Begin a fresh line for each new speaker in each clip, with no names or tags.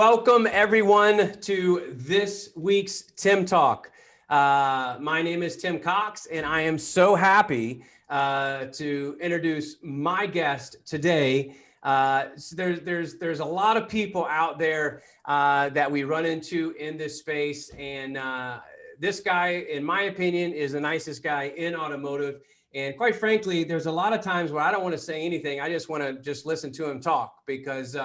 Welcome everyone to this week's Tim Talk. My name is Tim Cox, and I am so happy to introduce my guest today. There's a lot of people out there that we run into in this space, and this guy, in my opinion, is the nicest guy in automotive. And quite frankly, there's a lot of times where I don't want to say anything. I just want to just listen to him talk because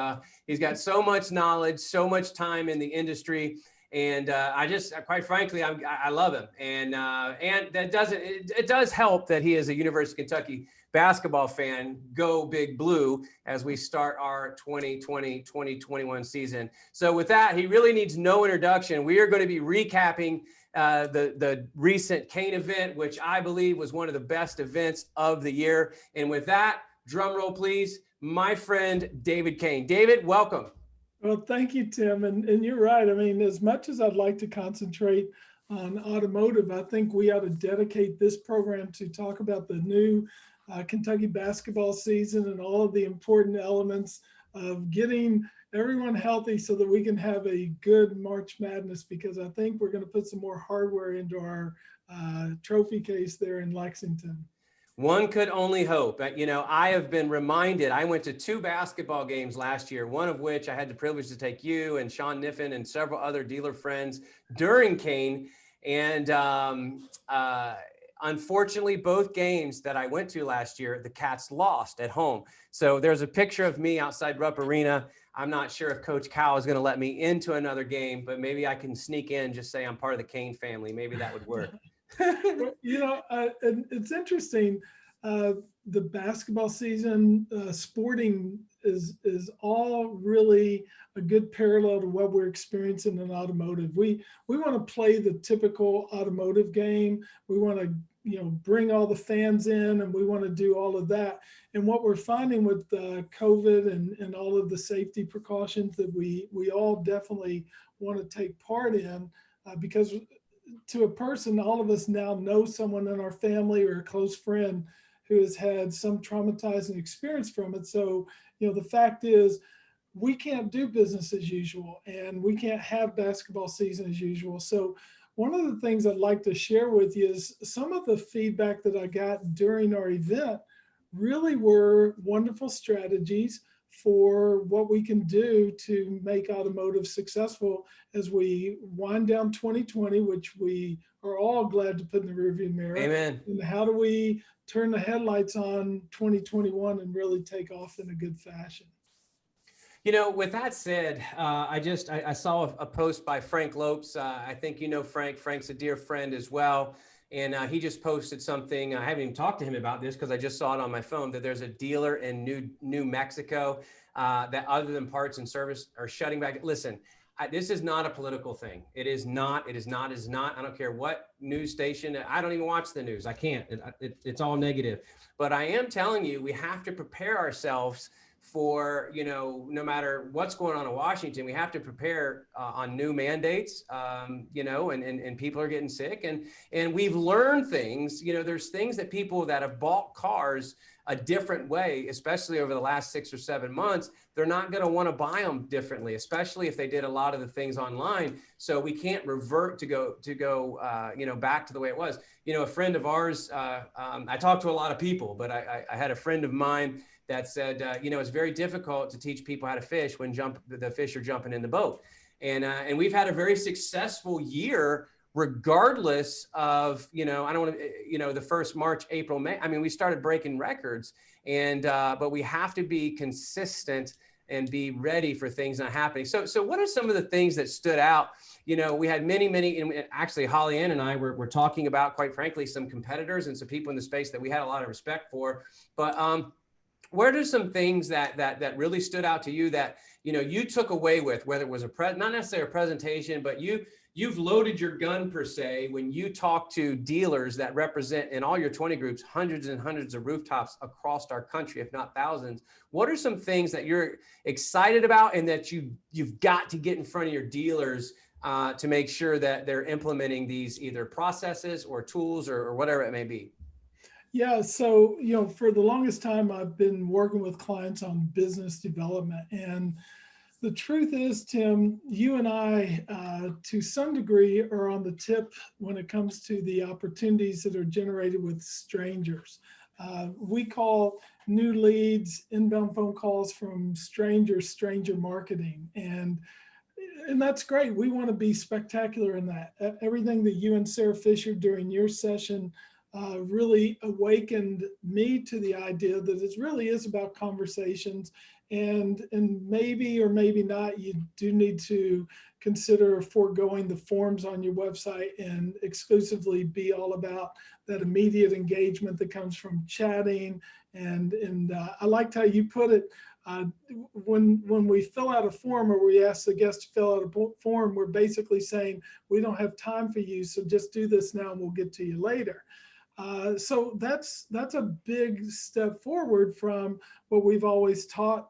he's got so much knowledge, so much time in the industry. And quite frankly, I love him. And that it does help that he is a University of Kentucky basketball fan. Go Big Blue as we start our 2020-2021 season. So with that, he really needs no introduction. We are going to be recapping the recent Kain event, which I believe was one of the best events of the year. And with that, drum roll, please, my friend, David Kain. David, welcome.
Well, thank you, Tim. And you're right. I mean, as much as I'd like to concentrate on automotive, I think we ought to dedicate this program to talk about the new Kentucky basketball season and all of the important elements of getting everyone healthy so that we can have a good March Madness, because I think we're going to put some more hardware into our trophy case there in Lexington.
One could only hope. You know, I have been reminded, I went to 2 basketball games last year, one of which I had the privilege to take you and Sean Niffen and several other dealer friends during Kain. And unfortunately, both games that I went to last year, the Cats lost at home. So there's a picture of me outside Rupp Arena. I'm not sure if Coach Cowell is going to let me into another game, but maybe I can sneak in, just say I'm part of the Kain family. Maybe that would work.
You know, it's interesting. The basketball season, sporting is all really a good parallel to what we're experiencing in automotive. We want to play the typical automotive game. We want to, bring all the fans in, and we want to do all of that. And what we're finding with COVID and all of the safety precautions that we all definitely want to take part in, because to a person, all of us now know someone in our family or a close friend who has had some traumatizing experience from it. So, the fact is, we can't do business as usual, and we can't have basketball season as usual. So one of the things I'd like to share with you is some of the feedback that I got during our event really were wonderful strategies for what we can do to make automotive successful as we wind down 2020, which we are all glad to put in the rearview mirror.
Amen.
And how do we turn the headlights on 2021 and really take off in a good fashion?
You know, with that said, I saw a post by Frank Lopes. I think you know Frank. Frank's a dear friend as well. And he just posted something. I haven't even talked to him about this because I just saw it on my phone, that there's a dealer in New Mexico that, other than parts and service, are shutting back. Listen, this is not a political thing. It is not. I don't care what news station. I don't even watch the news. I can't. It's all negative. But I am telling you, we have to prepare ourselves for, no matter what's going on in Washington, we have to prepare on new mandates, and people are getting sick, and we've learned things. There's things that people that have bought cars a different way, especially over the last 6 or 7 months, they're not going to want to buy them differently, especially if they did a lot of the things online. So we can't revert to go back to the way it was. A friend of ours, I talked to a lot of people, but I had a friend of mine that said, it's very difficult to teach people how to fish when the fish are jumping in the boat. And we've had a very successful year, regardless of, I don't want to, the first March, April, May. I mean, we started breaking records, but we have to be consistent and be ready for things not happening. So what are some of the things that stood out? We had many, and actually Holly Ann and I were talking about, quite frankly, some competitors and some people in the space that we had a lot of respect for. But what are some things that really stood out to you that, you took away with, whether it was not necessarily a presentation, but you've loaded your gun per se, when you talk to dealers that represent in all your 20 groups, hundreds and hundreds of rooftops across our country, if not thousands. What are some things that you're excited about and that you've got to get in front of your dealers to make sure that they're implementing these either processes or tools or whatever it may be?
Yeah, so, for the longest time, I've been working with clients on business development. And The truth is, Tim, you and I, to some degree, are on the tip when it comes to the opportunities that are generated with strangers. We call new leads inbound phone calls from stranger marketing. And that's great. We want to be spectacular in that. Everything that you and Sarah Fisher during your session really awakened me to the idea that it really is about conversations, and maybe or maybe not, you do need to consider foregoing the forms on your website and exclusively be all about that immediate engagement that comes from chatting. And I liked how you put it. When we fill out a form or we ask the guest to fill out a form, we're basically saying, we don't have time for you, so just do this now and we'll get to you later. So that's a big step forward from what we've always taught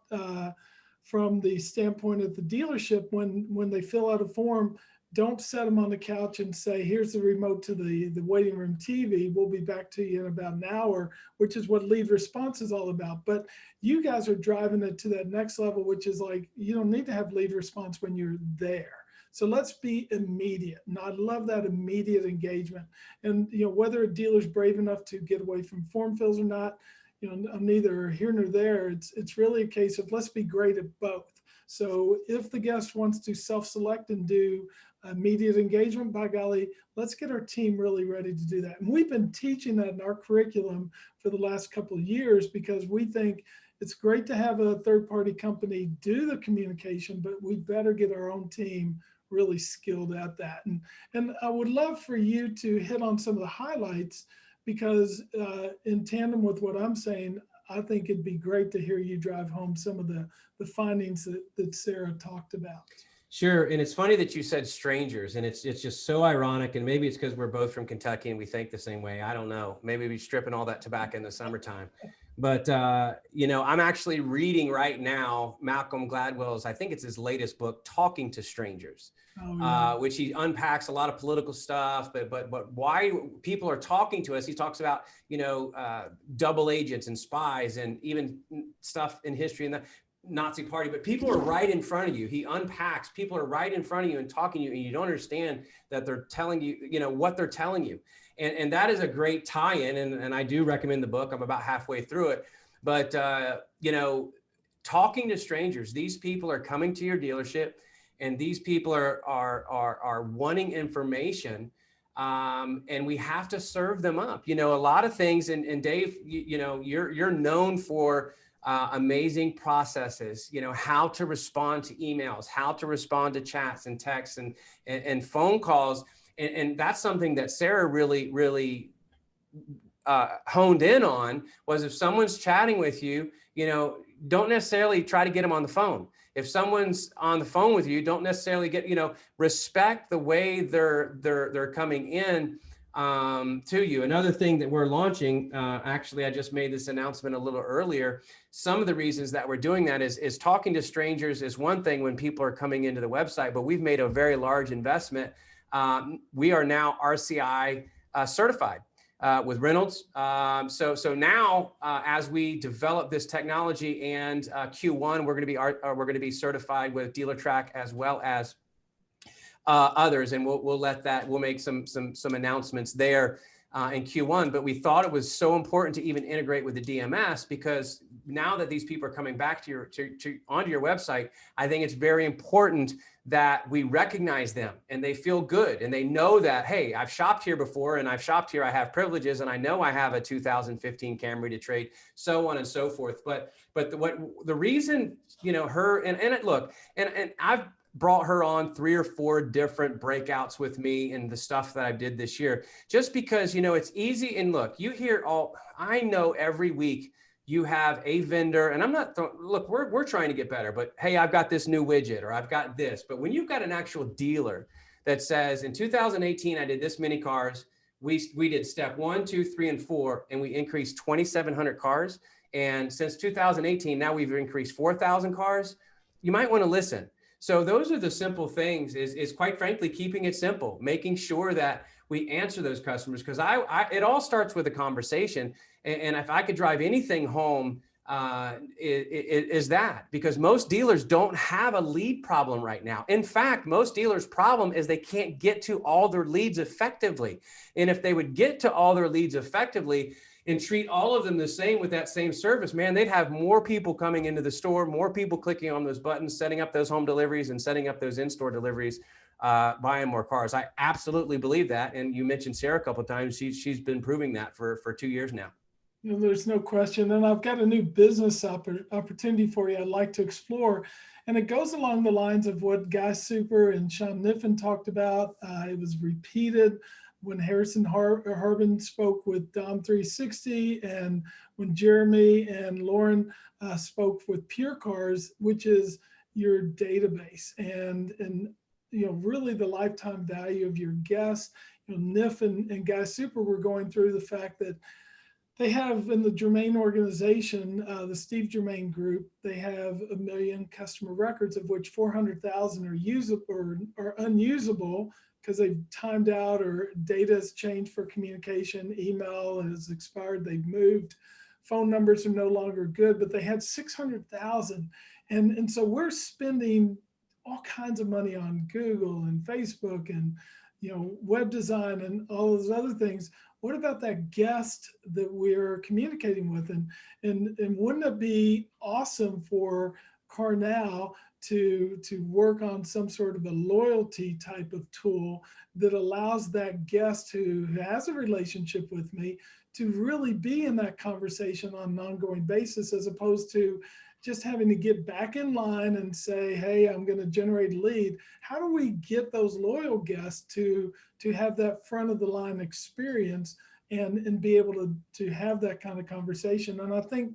from the standpoint of the dealership. When they fill out a form, don't set them on the couch and say, here's the remote to the waiting room TV. We'll be back to you in about an hour, which is what lead response is all about. But you guys are driving it to that next level, which is like, you don't need to have lead response when you're there. So let's be immediate. And I love that immediate engagement. And, whether a dealer's brave enough to get away from form fills or not, I'm neither here nor there. It's really a case of let's be great at both. So if the guest wants to self-select and do immediate engagement, by golly, let's get our team really ready to do that. And we've been teaching that in our curriculum for the last couple of years, because we think it's great to have a third-party company do the communication, but we better get our own team really skilled at that. And I would love for you to hit on some of the highlights, because in tandem with what I'm saying, I think it'd be great to hear you drive home some of the findings that Sarah talked about.
Sure. And it's funny that you said strangers, and it's just so ironic. And maybe it's because we're both from Kentucky and we think the same way. I don't know. Maybe we're stripping all that tobacco in the summertime. But, I'm actually reading right now Malcolm Gladwell's, I think it's his latest book, Talking to Strangers, which he unpacks a lot of political stuff, but why people are talking to us. He talks about, double agents and spies and even stuff in history and the Nazi party, but people are right in front of you. He unpacks, people are right in front of you and talking to you, and you don't understand that they're telling you, what they're telling you. And that is a great tie-in. And I do recommend the book. I'm about halfway through it. But, talking to strangers, these people are coming to your dealership, and these people are wanting information. And we have to serve them up. A lot of things. And Dave, you're known for amazing processes, how to respond to emails, how to respond to chats and texts and phone calls. And that's something that Sarah really honed in on, was if someone's chatting with you, don't necessarily try to get them on the phone. If someone's on the phone with you, don't necessarily respect the way they're coming in to you. Another thing that we're launching, actually, I just made this announcement a little earlier. Some of the reasons that we're doing that is talking to strangers is one thing when people are coming into the website, but we've made a very large investment. We are now RCI certified with Reynolds. So now, as we develop this technology and Q1, we're going to be certified with DealerTrack as well as others, and we'll make some announcements there in Q1. But we thought it was so important to even integrate with the DMS, because now that these people are coming back onto your website, I think it's very important that we recognize them and they feel good and they know that, hey, I've shopped here before and I've shopped here, I have privileges, and I know I have a 2015 Camry to trade, so on and so forth. But the reason, her and I've brought her on 3 or 4 different breakouts with me and the stuff that I did this year, just because, it's easy. And look, you hear I know every week you have a vendor, and I'm not, look, we're trying to get better, but hey, I've got this new widget or I've got this. But when you've got an actual dealer that says, in 2018, I did this many cars, we did step 1, 2, 3, and 4, and we increased 2,700 cars. And since 2018, now we've increased 4,000 cars. You might want to listen. So those are the simple things, is quite frankly, keeping it simple, making sure that we answer those customers, because it all starts with a conversation. And if I could drive anything home is that, because most dealers don't have a lead problem right now. In fact, most dealers' problem is they can't get to all their leads effectively. And if they would get to all their leads effectively and treat all of them the same with that same service, man, they'd have more people coming into the store, more people clicking on those buttons, setting up those home deliveries and setting up those in-store deliveries, buying more cars. I absolutely believe that. And you mentioned Sarah a couple of times. She's been proving that for 2 years now.
There's no question. And I've got a new business opportunity for you I'd like to explore. And it goes along the lines of what Guy Super and Sean Niffen talked about. It was repeated when Harrison Harbin spoke with Dom 360, and when Jeremy and Lauren spoke with Pure Cars, which is your database and really the lifetime value of your guests. Niff and Guy Super were going through the fact that they have in the Germain organization, the Steve Germain group, they have 1 million customer records, of which 400,000 are usable or are unusable because they've timed out or data has changed for communication, email has expired, they've moved, phone numbers are no longer good, but they had 600,000. And so we're spending all kinds of money on Google and Facebook and web design and all those other things. What about that guest that we're communicating with? And wouldn't it be awesome for CarNow to work on some sort of a loyalty type of tool that allows that guest who has a relationship with me to really be in that conversation on an ongoing basis, as opposed to just having to get back in line and say, hey, I'm going to generate a lead. How do we get those loyal guests to have that front of the line experience and be able to have that kind of conversation? And I think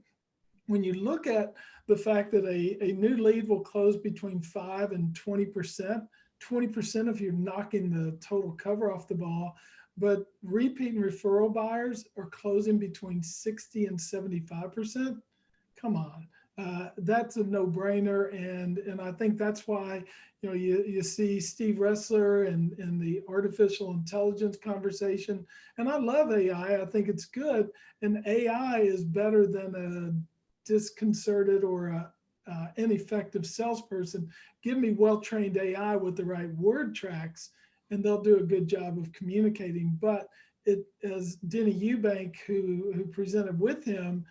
when you look at the fact that a new lead will close between 5 and 20%, 20% if you're knocking the total cover off the ball, but repeat and referral buyers are closing between 60 and 75%. Come on. That's a no-brainer, and I think that's why you see Steve Ressler and the artificial intelligence conversation. And I love AI. I think it's good, and AI is better than a disconcerted or a ineffective salesperson. Give me well-trained AI with the right word tracks, and they'll do a good job of communicating. But as Denny Eubank, who presented with him,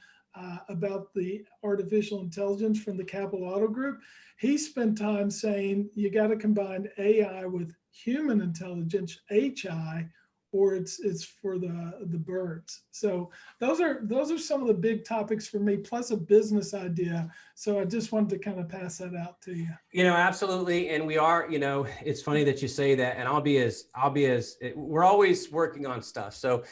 about the artificial intelligence from the Capital Auto Group, he spent time saying you got to combine AI with human intelligence, HI, or it's for the birds. So those are some of the big topics for me, plus a business idea. So I just wanted to kind of pass that out to you.
Absolutely. And we are, it's funny that you say that, and we're always working on stuff. So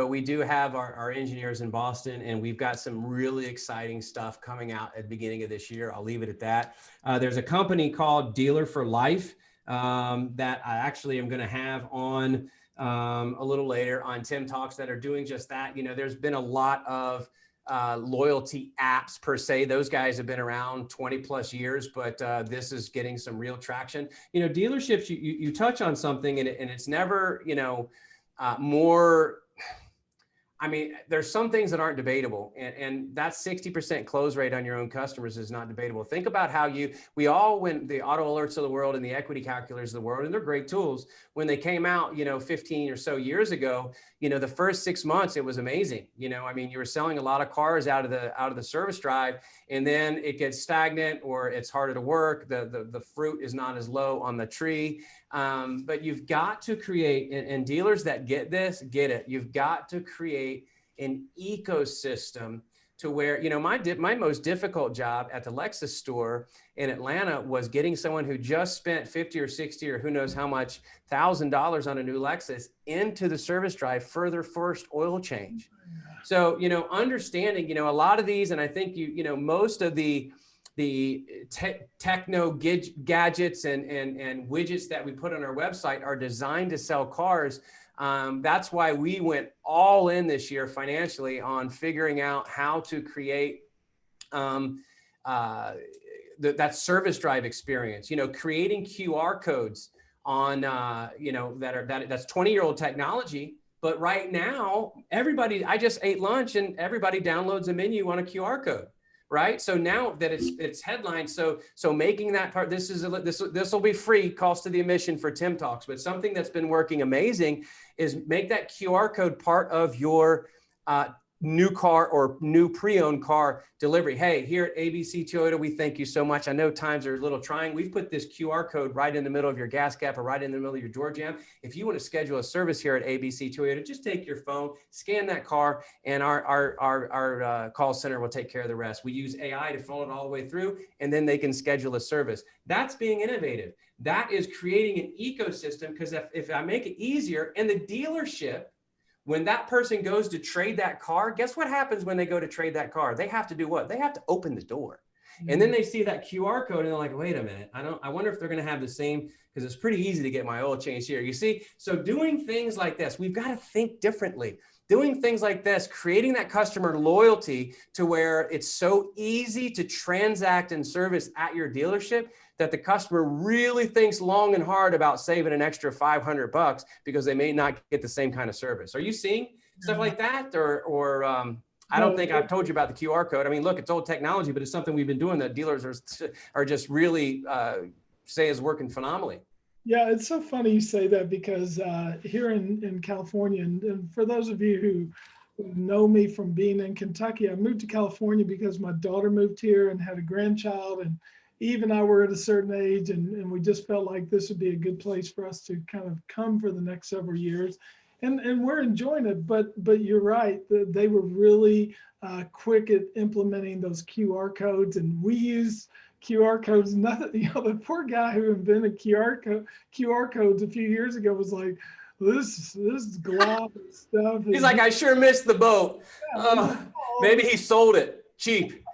we do have our engineers in Boston, and we've got some really exciting stuff coming out at the beginning of this year. I'll leave it at that. There's a company called Dealer for Life that I actually am going to have on a little later on TIMTALKS that are doing just that. There's been a lot of loyalty apps per se. Those guys have been around 20 plus years, but this is getting some real traction. Dealerships, you touch on something, and it's never, more. I mean, there's some things that aren't debatable, and that 60% close rate on your own customers is not debatable. Think about how when the auto alerts of the world and the equity calculators of the world, and they're great tools, when they came out, 15 or so years ago, the first 6 months, it was amazing. You were selling a lot of cars out of the service drive, and then it gets stagnant or it's harder to work. The fruit is not as low on the tree. But you've got to create, and dealers that get this, get it. You've got to create an ecosystem to where, my most difficult job at the Lexus store in Atlanta was getting someone who just spent 50 or 60 or who knows how much $1,000 on a new Lexus into the service drive for their first oil change. So, understanding, a lot of these, and I think, most of the techno gadgets and widgets that we put on our website are designed to sell cars. That's why we went all in this year financially on figuring out how to create that service drive experience, creating QR codes on, that's 20-year-old technology. But right now, I just ate lunch and everybody downloads a menu on a QR code. right? So now that it's headlined, so making that part, this will be free, cost of the admission for Tim Talks, but something that's been working amazing is make that QR code part of your new car or new pre-owned car delivery. Hey, here at ABC Toyota, we thank you so much. I know times are a little trying. We've put this QR code right in the middle of your gas cap or right in the middle of your door jam. If you want to schedule a service here at ABC Toyota, just take your phone, scan that car, and our call center will take care of the rest. We use AI to funnel it all the way through, and then they can schedule a service. That's being innovative. That is creating an ecosystem, because if I make it easier, and the dealership, when that person goes to trade that car, guess what happens when they go to trade that car? They have to do what? They have to open the door. And then they see that QR code and they're like, wait a minute, I wonder if they're going to have the same, because it's pretty easy to get my oil changed here. You see, so doing things like this, we've got to think differently. Doing things like this, creating that customer loyalty to where it's so easy to transact and service at your dealership that the customer really thinks long and hard about saving an extra $500 because they may not get the same kind of service. Are you seeing stuff like that? Or I don't think I've told you about the QR code. I mean, look, it's old technology, but it's something we've been doing that dealers are just really say is working phenomenally.
Yeah, it's so funny you say that, because here in California, and for those of you who know me from being in Kentucky, I moved to California because my daughter moved here and had a grandchild, and Eve and I were at a certain age, and we just felt like this would be a good place for us to kind of come for the next several years. And we're enjoying it, but you're right, they were really quick at implementing those QR codes, and we use QR codes. Nothing, the poor guy who invented QR codes a few years ago was like, this glob stuff.
He's like, I sure missed the boat. Maybe he sold it cheap.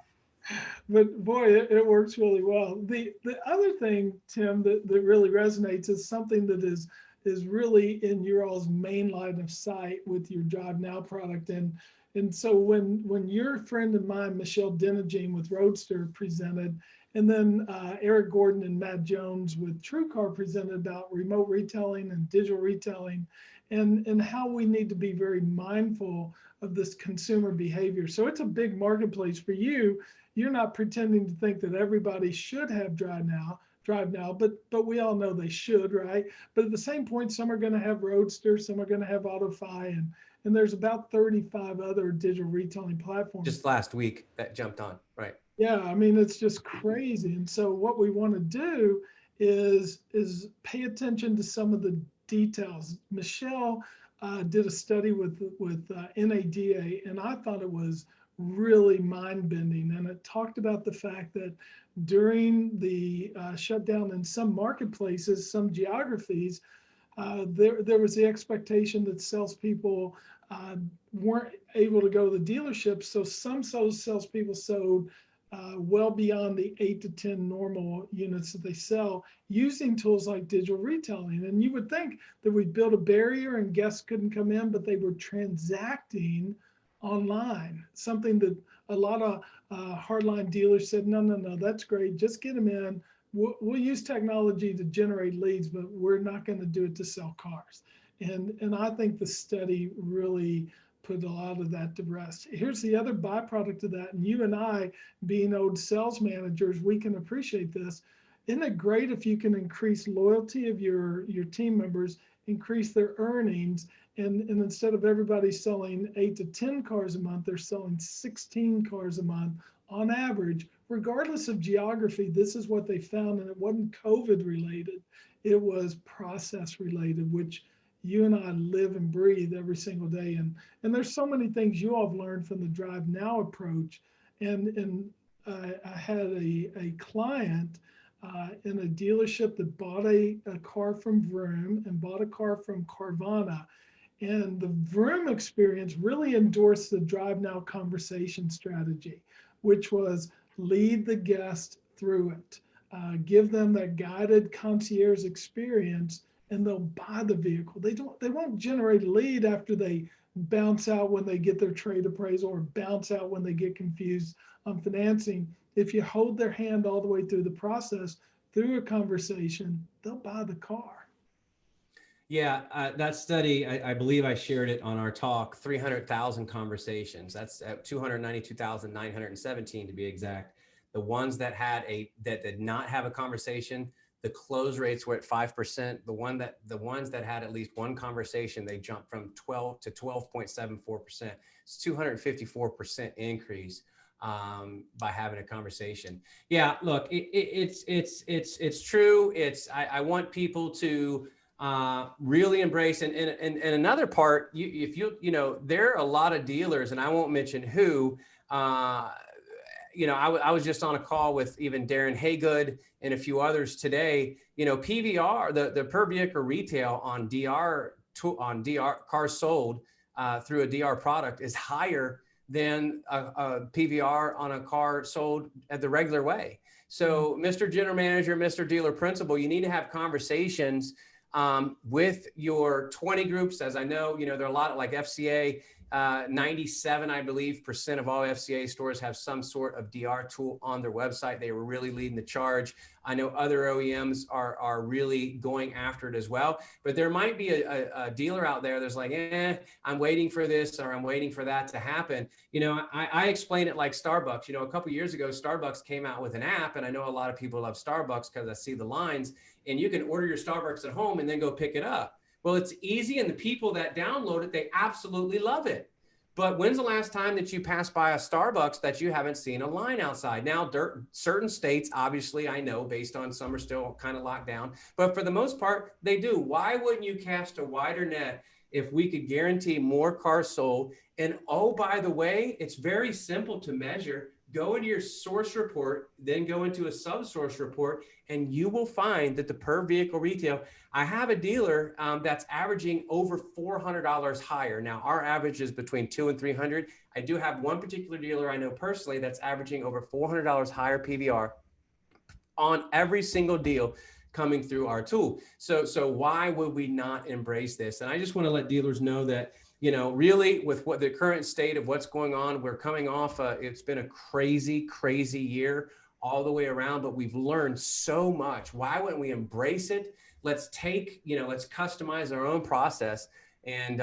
But boy, it works really well. The other thing, Tim, that really resonates is something that is really in your all's main line of sight with your Drive Now product. And so when your friend of mine, Michelle Denigine with Roadster presented, and then Eric Gordon and Matt Jones with TrueCar presented about remote retailing and digital retailing, and how we need to be very mindful of this consumer behavior. So it's a big marketplace for you. You're not pretending to think that everybody should have Drive Now, but we all know they should, right? But at the same point, some are going to have Roadster, some are going to have AutoFi, and there's about 35 other digital retailing platforms.
Just last week that jumped on, right?
Yeah, I mean, it's just crazy. And so what we want to do is pay attention to some of the details. Michelle did a study with NADA, and I thought it was really mind-bending. And it talked about the fact that during the shutdown in some marketplaces, some geographies, there was the expectation that salespeople weren't able to go to the dealerships. So some salespeople sold well beyond the 8 to 10 normal units that they sell using tools like digital retailing. And you would think that we'd build a barrier and guests couldn't come in, but they were transacting online, something that a lot of hardline dealers said, no, that's great. Just get them in. We'll use technology to generate leads, but we're not going to do it to sell cars. And I think the study really put a lot of that to rest. Here's the other byproduct of that. And you and I, being old sales managers, we can appreciate this. Isn't it great if you can increase loyalty of your team members, increase their earnings, and instead of everybody selling 8 to 10 cars a month, they're selling 16 cars a month on average, regardless of geography. This is what they found, and it wasn't COVID related. It was process related, which you and I live and breathe every single day. And there's so many things you all have learned from the Drive Now approach. And I had a client in a dealership that bought a car from Vroom and bought a car from Carvana. And the Vroom experience really endorsed the Drive Now conversation strategy, which was lead the guest through it. Give them that guided concierge experience, and they'll buy the vehicle. They won't generate a lead after they bounce out when they get their trade appraisal or bounce out when they get confused on financing. If you hold their hand all the way through the process, through a conversation, they'll buy the car.
Yeah, that study, I believe I shared it on our talk, 300,000 conversations. That's 292,917 to be exact. The ones that that did not have a conversation, the close rates were at 5%. The ones that had at least one conversation, they jumped from 12 to 12.74%. It's 254% increase by having a conversation. Yeah, look, it's true. I want people to really embrace and another part, if you there are a lot of dealers, and I won't mention who. I was just on a call with even Darren Haygood and a few others today. PVR, the per vehicle retail on DR cars sold through a DR product is higher than a PVR on a car sold at the regular way. So, Mr. General Manager, Mr. Dealer Principal, you need to have conversations with your 20 groups. As I know, there are a lot of like FCA, 97, I believe, percent of all FCA stores have some sort of DR tool on their website. They were really leading the charge. I know other OEMs are really going after it as well, but there might be a dealer out there that's like, I'm waiting for this, or I'm waiting for that to happen. I explain it like Starbucks. A couple of years ago, Starbucks came out with an app, and I know a lot of people love Starbucks because I see the lines, and you can order your Starbucks at home and then go pick it up. Well, it's easy, and the people that download it, they absolutely love it. But when's the last time that you passed by a Starbucks that you haven't seen a line outside? Now, certain states, obviously, I know, based on some are still kind of locked down, but for the most part, they do. Why wouldn't you cast a wider net if we could guarantee more cars sold? And oh, by the way, it's very simple to measure. Go into your source report, then go into a sub-source report, and you will find that the per vehicle retail, I have a dealer that's averaging over $400 higher. Now, our average is between $200 and $300. I do have one particular dealer I know personally that's averaging over $400 higher PVR on every single deal coming through our tool. So why would we not embrace this? And I just want to let dealers know that, really with what the current state of what's going on, we're coming off, it's been a crazy, crazy year all the way around, but we've learned so much. Why wouldn't we embrace it? Let's let's customize our own process and,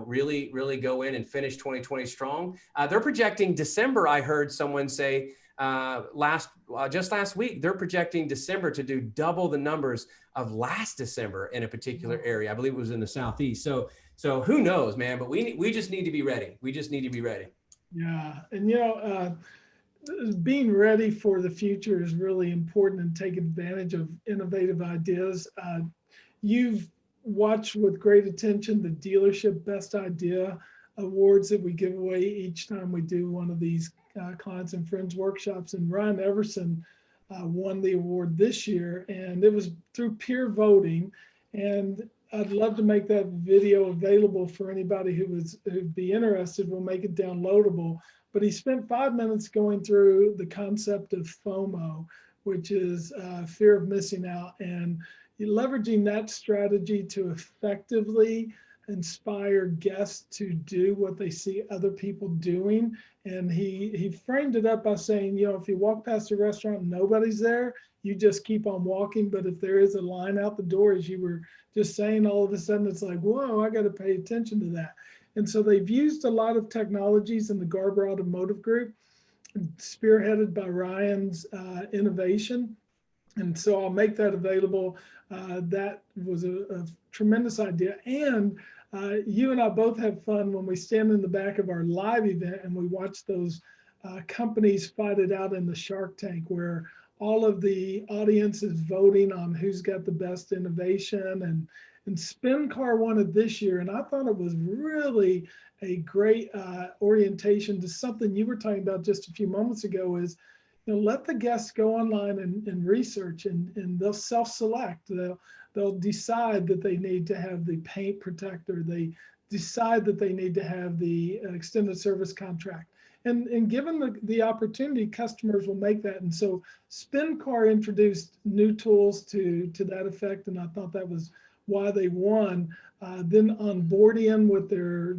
really, really go in and finish 2020 strong. They're projecting December. I heard someone say just last week, they're projecting December to do double the numbers of last December in a particular area. I believe it was in the Southeast. So who knows, man, but we just need to be ready. We just need to be ready.
Yeah. And, being ready for the future is really important, and take advantage of innovative ideas. You've watched with great attention the dealership best idea awards that we give away each time we do one of these clients and friends workshops. And Ryan Everson won the award this year, and it was through peer voting. And I'd love to make that video available for anybody who'd be interested. We'll make it downloadable. But he spent 5 minutes going through the concept of FOMO, which is fear of missing out, and leveraging that strategy to effectively inspire guests to do what they see other people doing. And he framed it up by saying, if you walk past a restaurant and nobody's there, you just keep on walking. But if there is a line out the door, as you were just saying, all of a sudden it's like, whoa, I got to pay attention to that. And so they've used a lot of technologies in the Garber Automotive Group, spearheaded by Ryan's innovation. And so I'll make that available. That was a tremendous idea. And you and I both have fun when we stand in the back of our live event and we watch those companies fight it out in the Shark Tank, where all of the audience is voting on who's got the best innovation. And SpinCar won it this year. And I thought it was really a great orientation to something you were talking about just a few moments ago, is let the guests go online and research, and they'll self-select. They'll decide that they need to have the paint protector. They decide that they need to have the extended service contract. And given the opportunity, customers will make that. And so SpinCar introduced new tools to that effect, and I thought that was why they won. Then onboarding with their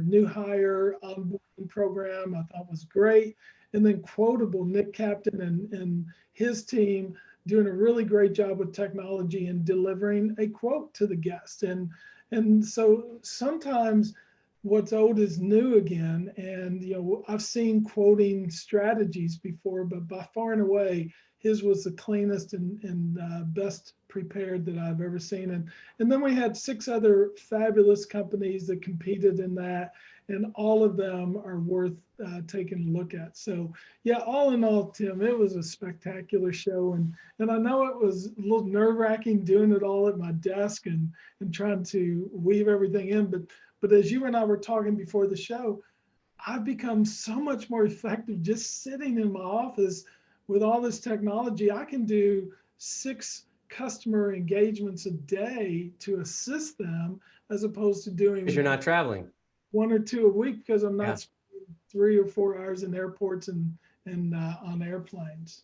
new hire onboarding program, I thought was great. And then Quotable, Nick Captain and his team doing a really great job with technology and delivering a quote to the guest. And so sometimes what's old is new again. And I've seen quoting strategies before, but by far and away, his was the cleanest and best prepared that I've ever seen. And then we had 6 other fabulous companies that competed in that, and all of them are worth taking a look at. So yeah, all in all, Tim, it was a spectacular show. And I know it was a little nerve wracking doing it all at my desk and trying to weave everything in. But as you and I were talking before the show, I've become so much more effective just sitting in my office with all this technology. I can do 6 customer engagements a day to assist them, as opposed to doing
Because you're not traveling.
1 or 2 a week, because I'm not
Yeah.
spending 3 or 4 hours in airports and on airplanes.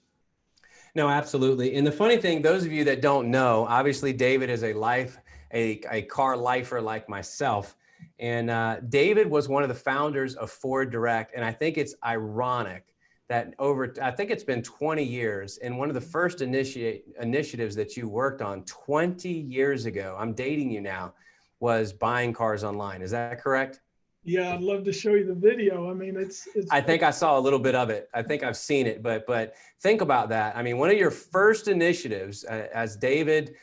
No, absolutely. And the funny thing, those of you that don't know, obviously David is a car lifer like myself. And David was one of the founders of Ford Direct. And I think it's ironic that I think it's been 20 years, and one of the first initiatives that you worked on 20 years ago, I'm dating you now, was buying cars online. Is that correct?
Yeah, I'd love to show you the video. I mean,
I think I saw a little bit of it. I think I've seen it, but think about that. I mean, one of your first initiatives, as David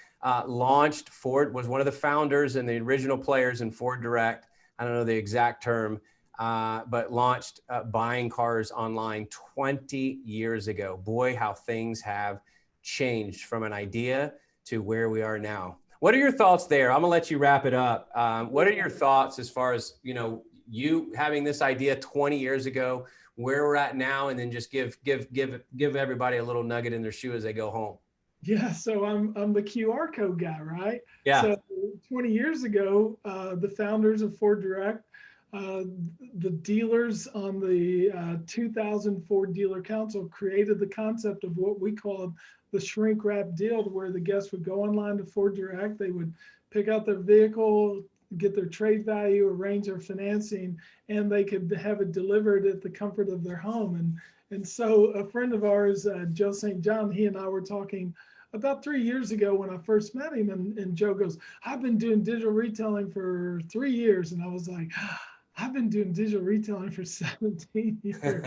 launched Ford, was one of the founders and the original players in Ford Direct. I don't know the exact term, but launched buying cars online 20 years ago. Boy, how things have changed from an idea to where we are now. What are your thoughts there? I'm gonna let you wrap it up. What are your thoughts as far as, you having this idea 20 years ago, where we're at now, and then just give everybody a little nugget in their shoe as they go home?
Yeah, so I'm the QR code guy, right?
Yeah.
So 20 years ago, the founders of Ford Direct, the dealers on the 2000 Ford Dealer Council created the concept of what we called the shrink wrap deal, to where the guests would go online to Ford Direct, they would pick out their vehicle, get their trade value, arrange their financing, and they could have it delivered at the comfort of their home. And so a friend of ours, Joe St. John, he and I were talking about 3 years ago when I first met him, and Joe goes, "I've been doing digital retailing for 3 years." And I was like, "I've been doing digital retailing for 17 years."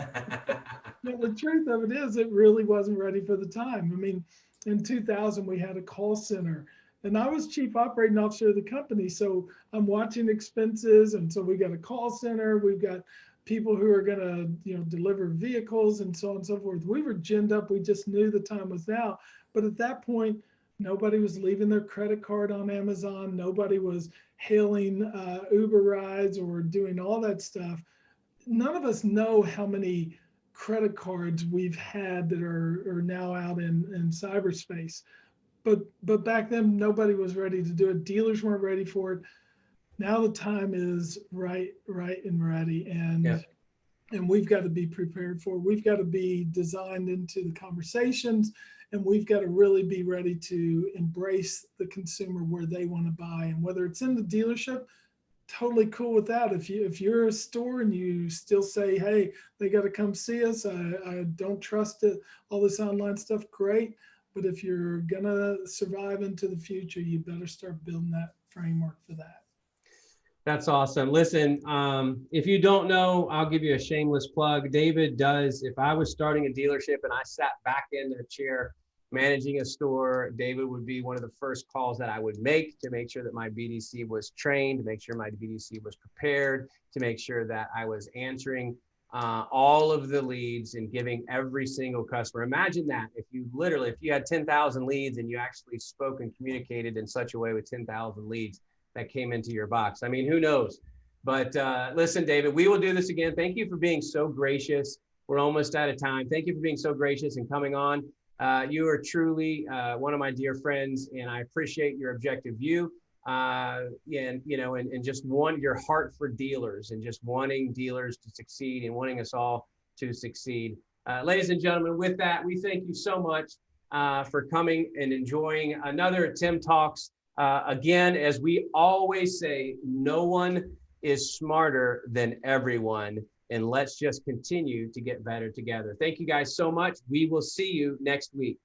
Now, the truth of it is, it really wasn't ready for the time. I mean, in 2000, we had a call center, and I was chief operating officer of the company. So I'm watching expenses. And so we got a call center, we've got people who are going to, deliver vehicles and so on and so forth. We were ginned up. We just knew the time was now. But at that point, nobody was leaving their credit card on Amazon. Nobody was hailing Uber rides or doing all that stuff. None of us know how many credit cards we've had that are now out in cyberspace. But back then, nobody was ready to do it. Dealers weren't ready for it. Now the time is right and ready.
Yeah.
And we've got to be prepared for it. We've got to be designed into the conversations, and we've got to really be ready to embrace the consumer where they want to buy. And whether it's in the dealership, totally cool with that. If you're a store and you still say, "Hey, they got to come see us," I don't trust it, all this online stuff, great. But if you're gonna survive into the future, you better start building that framework for that.
That's awesome. Listen, if you don't know, I'll give you a shameless plug. David does, if I was starting a dealership and I sat back in the chair managing a store, David would be one of the first calls that I would make to make sure that my BDC was trained, to make sure my BDC was prepared, to make sure that I was answering all of the leads and giving every single customer. Imagine that if you had 10,000 leads and you actually spoke and communicated in such a way with 10,000 leads that came into your box. I mean, who knows? But listen, David, we will do this again. Thank you for being so gracious. We're almost out of time. Thank you for being so gracious and coming on. You are truly one of my dear friends, and I appreciate your objective view. And just your heart for dealers and just wanting dealers to succeed and wanting us all to succeed. Ladies and gentlemen, with that, we thank you so much for coming and enjoying another Tim Talks. Again, as we always say, no one is smarter than everyone, and let's just continue to get better together. Thank you guys so much. We will see you next week.